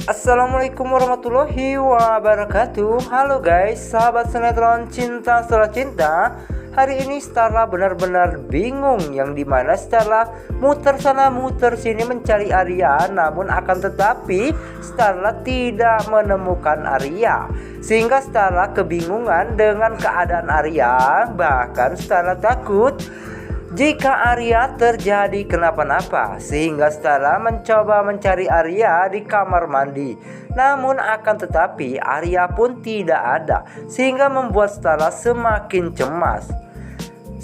Assalamualaikum warahmatullahi wabarakatuh. Halo guys, sahabat sinetron Cinta Setelah Cinta. Hari ini Starla benar-benar bingung, yang dimana Starla muter sana muter sini mencari Arya. Namun akan tetapi Starla tidak menemukan Arya, sehingga Starla kebingungan dengan keadaan Arya. Bahkan Starla takut jika Arya terjadi kenapa-napa, sehingga Starla mencoba mencari Arya di kamar mandi. Namun akan tetapi Arya pun tidak ada, sehingga membuat Starla semakin cemas.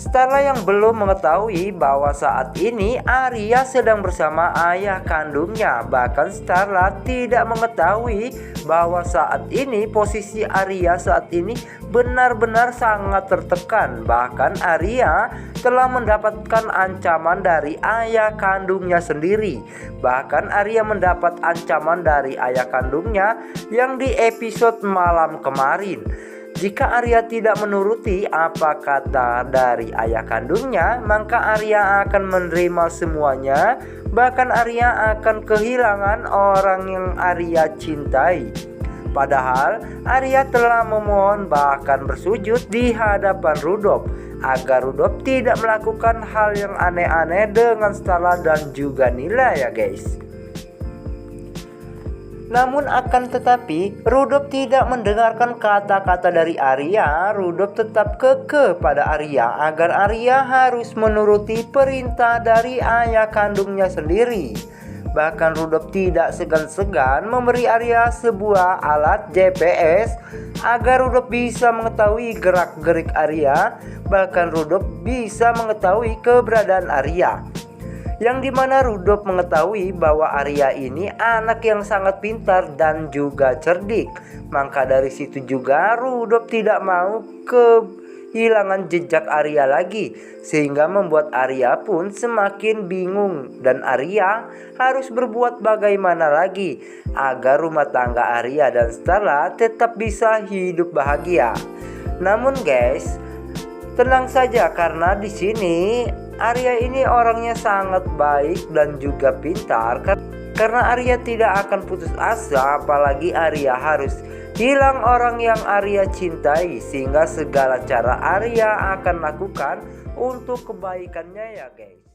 Starla yang belum mengetahui bahwa saat ini Arya sedang bersama ayah kandungnya. Bahkan Starla tidak mengetahui bahwa saat ini posisi Arya saat ini benar-benar sangat tertekan. Bahkan Arya telah mendapatkan ancaman dari ayah kandungnya sendiri. Bahkan Arya mendapat ancaman dari ayah kandungnya yang di episode malam kemarin. Jika Arya tidak menuruti apa kata dari ayah kandungnya, maka Arya akan menerima semuanya. Bahkan Arya akan kehilangan orang yang Arya cintai. Padahal Arya telah memohon, bahkan bersujud di hadapan Rudolf, agar Rudolf tidak melakukan hal yang aneh-aneh dengan Starla dan juga Nila ya guys. Namun akan tetapi Rudolf tidak mendengarkan kata-kata dari Arya. Rudolf tetap kekeh pada Arya agar Arya harus menuruti perintah dari ayah kandungnya sendiri. Bahkan Rudolf tidak segan-segan memberi Arya sebuah alat GPS agar Rudolf bisa mengetahui gerak-gerik Arya. Bahkan Rudolf bisa mengetahui keberadaan Arya, yang dimana Rudolf mengetahui bahwa Arya ini anak yang sangat pintar dan juga cerdik. Maka dari situ juga Rudolf tidak mau kehilangan jejak Arya lagi, sehingga membuat Arya pun semakin bingung. Dan Arya harus berbuat bagaimana lagi agar rumah tangga Arya dan Starla tetap bisa hidup bahagia. Namun guys, tenang saja, karena di sini Arya ini orangnya sangat baik dan juga pintar. Karena Arya tidak akan putus asa, apalagi Arya harus hilang orang yang Arya cintai, sehingga segala cara Arya akan lakukan untuk kebaikannya ya guys.